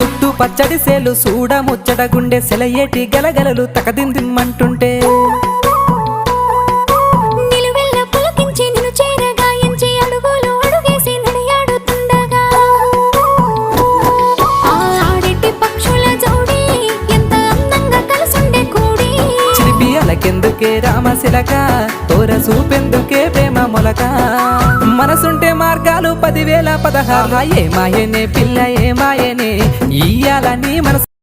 చుట్టూ పచ్చడి సేలు సూడ ముచ్చట గుండె సెలయేటి గలగలలు తకదిందిమ్మంటుంటే కెందుకే రామశిలక తోర సూపెందుకే ప్రేమ మొలక మనసుంటే మార్గాలు 10,000 16 ఏ మాయనే పిల్ల ఏ మాయనే ఇయ్యాలని మనసు